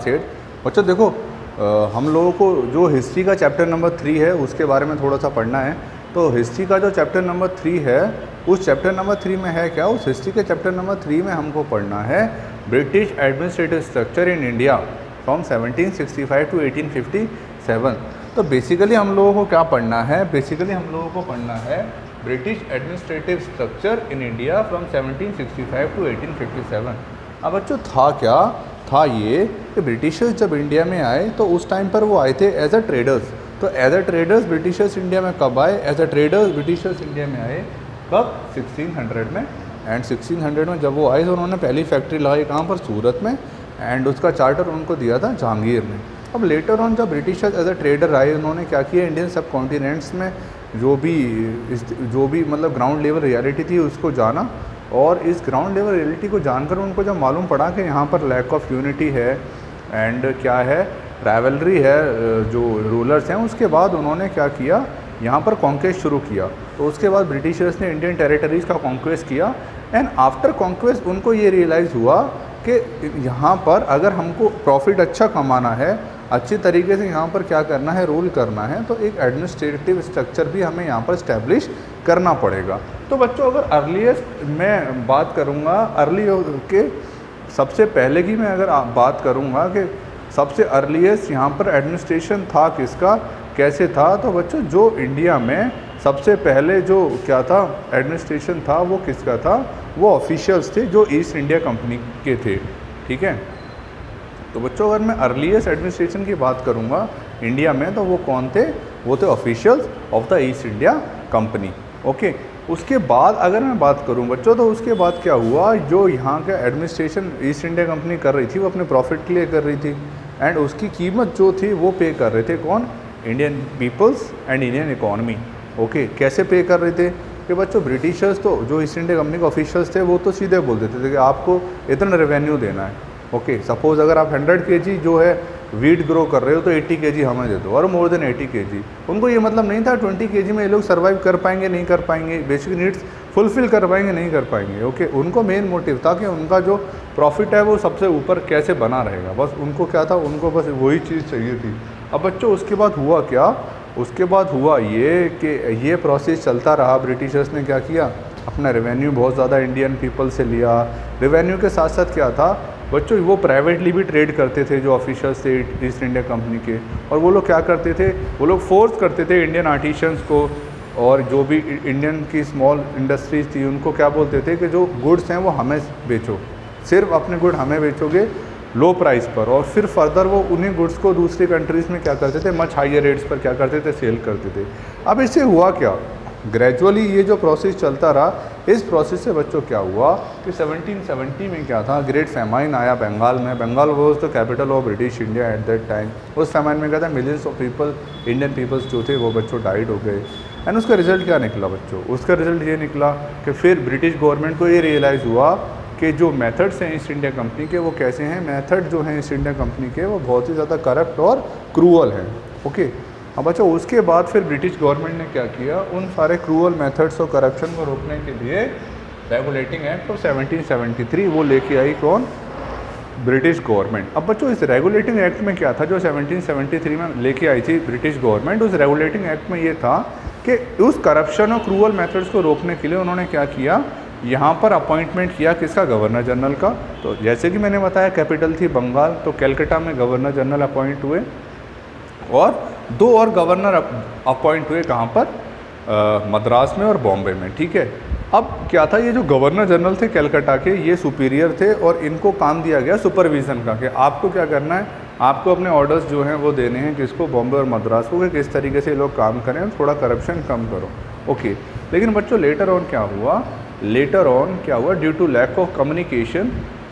सेठ बच्चों देखो, हम लोगों को जो हिस्ट्री का चैप्टर नंबर 3 है उसके बारे में थोड़ा सा पढ़ना है। तो हिस्ट्री का जो चैप्टर नंबर 3 है उस चैप्टर नंबर 3 में है क्या, उस हिस्ट्री के चैप्टर नंबर 3 में हमको पढ़ना है British administrative structure in India from 1765 to 1857। तो बेसिकली हम लोगों को क्या पढ़ना है, बेसिकली हम लोगों को पढ़ना है British administrative structure in India from 1765 to 1857। अब बच्चों था ये कि ब्रिटिशर्स जब इंडिया में आए तो उस टाइम पर वो आए थे एज अ ट्रेडर्स। तो as a traders Britishers India में कब आए, as a traders Britishers India में आए कब, 1600 में। एंड 1600 में जब वो आए तो उन्होंने पहली फैक्ट्री लगाई कहाँ पर, सूरत में। एंड उसका चार्टर उनको दिया था जहांगीर ने। अब लेटर ऑन जब ब्रिटिशर्स एज अ ट्रेडर आए, उन्होंने क्या किया, इंडियन सब कॉन्टिनेंट्स में जो भी मतलब ग्राउंड लेवल रियलिटी थी उसको जाना। और इस ग्राउंड लेवल रियलिटी को जानकर उनको जब मालूम पड़ा कि यहाँ पर लैक ऑफ यूनिटी है एंड क्या है, राइवलरी है जो रूलर्स हैं, उसके बाद उन्होंने क्या किया, यहाँ पर कॉन्क्वेस्ट शुरू किया। तो उसके बाद ब्रिटिशर्स ने इंडियन टेरिटरीज़ का कॉन्क्वेस्ट किया। एंड आफ्टर कॉन्क्वेस्ट उनको ये रियलाइज़ हुआ कि यहाँ पर अगर हमको प्रॉफिट अच्छा कमाना है, अच्छी तरीके से यहाँ पर क्या करना है, रूल करना है, तो एक एडमिनिस्ट्रेटिव स्ट्रक्चर भी हमें यहाँ पर इस्टेब्लिश करना पड़ेगा। तो बच्चों अगर अर्लीस्ट मैं बात करूँगा, अर्ली के सबसे पहले की मैं अगर बात करूँगा कि सबसे अर्लीस्ट यहाँ पर एडमिनिस्ट्रेशन था किसका, कैसे था, तो बच्चों जो इंडिया में सबसे पहले जो क्या था एडमिनिस्ट्रेशन था वो किसका था, वो ऑफिशियल्स थे जो ईस्ट इंडिया कंपनी के थे। ठीक है, तो बच्चों अगर मैं अर्लीस्ट एडमिनिस्ट्रेशन की बात करूँगा इंडिया में तो वो कौन थे, वो थे officials of the east India company. Okay, उसके बाद अगर मैं बात करूं बच्चों तो उसके बाद क्या हुआ, जो यहाँ का एडमिनिस्ट्रेशन ईस्ट इंडिया कंपनी कर रही थी वो अपने प्रॉफिट के लिए कर रही थी। एंड उसकी कीमत जो थी वो पे कर रहे थे कौन, Indian peoples and Indian economy. Okay, कैसे पे कर रहे थे कि बच्चों ब्रिटिशर्स तो जो ईस्ट इंडिया कंपनी के ऑफिशियल्स थे वो तो सीधे बोल देते थे कि आपको इतना रेवेन्यू देना है। ओके, सपोज़ अगर आप 100 kg जो है वीट ग्रो कर रहे हो तो 80 kg हमें दे दो, और मोर देन 80 kg। उनको ये मतलब नहीं था 20 kg में ये लोग सर्वाइव कर पाएंगे नहीं कर पाएंगे, बेसिक नीड्स फुलफ़िल कर पाएंगे नहीं कर पाएंगे। ओके, उनको मेन मोटिव था कि उनका जो प्रॉफिट है वो सबसे ऊपर कैसे बना रहेगा, बस उनको क्या था, उनको बस वही चीज़ चाहिए थी। अब बच्चों उसके बाद हुआ क्या, उसके बाद हुआ ये कि ये प्रोसेस चलता रहा। ब्रिटिशर्स ने क्या किया, अपना रेवेन्यू बहुत ज़्यादा इंडियन पीपल से लिया। रेवेन्यू के साथ साथ क्या था बच्चों, वो प्राइवेटली भी ट्रेड करते थे जो ऑफिशियल्स थे ईस्ट इंडिया कंपनी के। और वो लोग क्या करते थे, वो लोग फोर्स करते थे इंडियन आर्टिशंस को और जो भी इंडियन की स्मॉल इंडस्ट्रीज़ थी उनको क्या बोलते थे कि जो गुड्स हैं वो हमें बेचो, सिर्फ अपने गुड हमें बेचोगे लो प्राइस पर। और फिर फर्दर वो उन्हीं गुड्स को दूसरी कंट्रीज़ में क्या करते थे, मच हाइयर रेट्स पर क्या करते थे, सेल करते थे। अब इससे हुआ क्या, ग्रेजुअली ये जो प्रोसेस चलता रहा, इस प्रोसेस से बच्चों क्या हुआ कि 1770 में क्या था, ग्रेट फैमाइन आया बंगाल में। Bengal was the capital of British India at that time. उस फैमाइन में क्या था, millions of people, Indian peoples जो थे वो बच्चों डाइड हो गए। एंड उसका रिजल्ट क्या निकला बच्चों, उसका रिजल्ट ये निकला कि फिर ब्रिटिश गवर्नमेंट को ये रियलाइज़ हुआ कि जो मेथड्स हैं ईस्ट इंडिया कंपनी के वो कैसे हैं, मेथड जो हैं ईस्ट इंडिया कंपनी के वो बहुत ही ज़्यादा करप्ट और क्रूअल हैं। ओके, अब बच्चों उसके बाद फिर ब्रिटिश गवर्नमेंट ने क्या किया, उन सारे क्रूअल मेथड्स और करप्शन को रोकने के लिए रेगुलेटिंग एक्ट ऑफ 1773 वो लेके आई कौन, ब्रिटिश गवर्नमेंट। अब बच्चों इस रेगुलेटिंग एक्ट में क्या था जो 1773 में लेके आई थी ब्रिटिश गवर्नमेंट, उस रेगुलेटिंग एक्ट में ये था कि उस करप्शन और क्रूअल मेथड्स को रोकने के लिए उन्होंने क्या किया, यहाँ पर अपॉइंटमेंट किया किसका, गवर्नर जनरल का। तो जैसे कि मैंने बताया कैपिटल थी बंगाल, तो कलकत्ता में गवर्नर जनरल अपॉइंट हुए और 2 और गवर्नर अपॉइंट हुए कहाँ पर, मद्रास में और बॉम्बे में। ठीक है, अब क्या था, ये जो गवर्नर जनरल थे कलकत्ता के ये सुपीरियर थे और इनको काम दिया गया सुपरविज़न का कि आपको क्या करना है, आपको अपने ऑर्डर्स जो हैं वो देने हैं किसको, बॉम्बे और मद्रास को, कि किस तरीके से लोग काम करें, थोड़ा करप्शन कम करो। ओके, लेकिन बच्चों लेटर ऑन क्या हुआ, due to lack of communication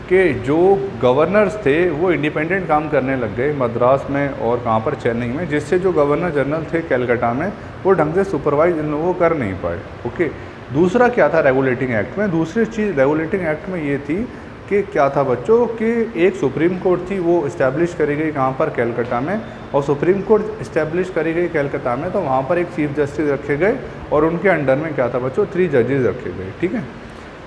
के जो गवर्नर्स थे वो इंडिपेंडेंट काम करने लग गए मद्रास में और कहाँ पर, चेन्नई में, जिससे जो गवर्नर जनरल थे कलकत्ता में वो ढंग से सुपरवाइज इन लोगों को कर नहीं पाए। ओके, दूसरा क्या था रेगुलेटिंग एक्ट में, दूसरी चीज़ रेगुलेटिंग एक्ट में ये थी कि क्या था बच्चों कि एक सुप्रीम कोर्ट थी वो इस्टेब्लिश करी गई कहाँ पर, कलकत्ता में। और सुप्रीम कोर्ट इस्टेब्लिश करी गई कलकत्ता में तो वहाँ पर एक चीफ जस्टिस रखे गए और उनके अंडर में क्या था बच्चों, 3 जजेस रखे गए। ठीक है,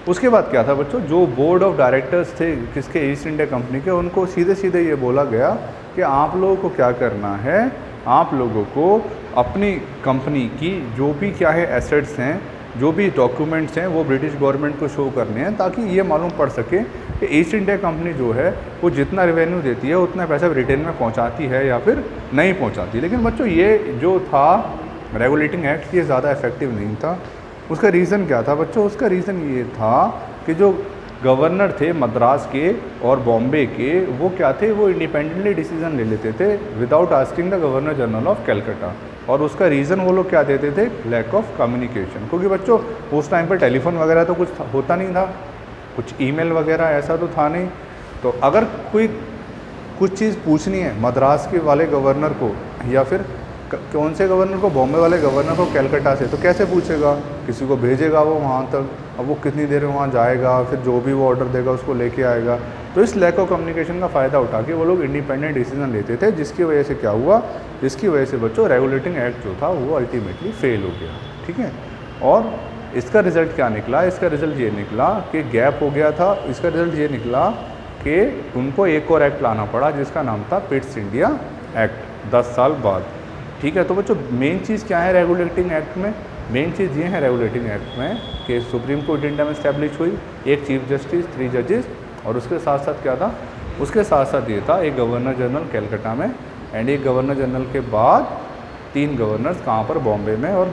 उसके बाद क्या था बच्चों, जो बोर्ड ऑफ डायरेक्टर्स थे किसके, ईस्ट इंडिया कंपनी के, उनको सीधे सीधे ये बोला गया कि आप लोगों को क्या करना है, आप लोगों को अपनी कंपनी की जो भी क्या है एसेट्स हैं, जो भी डॉक्यूमेंट्स हैं, वो ब्रिटिश गवर्नमेंट को शो करने हैं, ताकि ये मालूम पड़ सके कि ईस्ट इंडिया कंपनी जो है वो जितना रेवेन्यू देती है उतना पैसा ब्रिटेन में पहुंचाती है या फिर नहीं पहुंचाती। लेकिन बच्चों ये जो था रेगुलेटिंग एक्ट, ये ज़्यादा इफेक्टिव नहीं था। उसका रीज़न क्या था बच्चों, उसका रीज़न ये था कि जो गवर्नर थे मद्रास के और बॉम्बे के, वो क्या थे, वो इंडिपेंडेंटली डिसीजन ले लेते थे without asking the governor general of Calcutta. और उसका रीज़न वो लोग क्या देते थे, लैक ऑफ कम्युनिकेशन। क्योंकि बच्चों उस टाइम पर टेलीफोन वगैरह तो कुछ होता नहीं था, कुछ ईमेल वगैरह ऐसा तो था नहीं। तो अगर कोई कुछ चीज़ पूछनी है मद्रास के वाले गवर्नर को या फिर कौन से गवर्नर को, बॉम्बे वाले गवर्नर को कैलकाटा से, तो कैसे पूछेगा, किसी को भेजेगा वो वहाँ तक, अब वो कितनी देर में वहाँ जाएगा, फिर जो भी वो ऑर्डर देगा उसको लेके आएगा। तो इस लैक ऑफ कम्युनिकेशन का फ़ायदा उठा के वो लोग इंडिपेंडेंट डिसीजन लेते थे, जिसकी वजह से क्या हुआ, जिसकी वजह से बच्चों रेगुलेटिंग एक्ट जो था वो अल्टीमेटली फेल हो गया। ठीक है, और इसका रिज़ल्ट क्या निकला, इसका रिज़ल्ट ये निकला कि गैप हो गया था। इसका रिज़ल्ट ये निकला कि उनको एक और एक्ट लाना पड़ा जिसका नाम था पिट्स इंडिया एक्ट 10 साल बाद। ठीक है, तो बच्चों मेन चीज़ क्या है रेगुलेटिंग एक्ट में, मेन चीज़ ये है रेगुलेटिंग एक्ट में कि सुप्रीम कोर्ट इंडिया में इस्टेब्लिश हुई, एक चीफ जस्टिस, 3 जजेस, और उसके साथ साथ क्या था, उसके साथ साथ ये था एक गवर्नर जनरल कैलकाटा में, एंड एक गवर्नर जनरल के बाद 3 गवर्नर्स कहाँ पर, बॉम्बे में और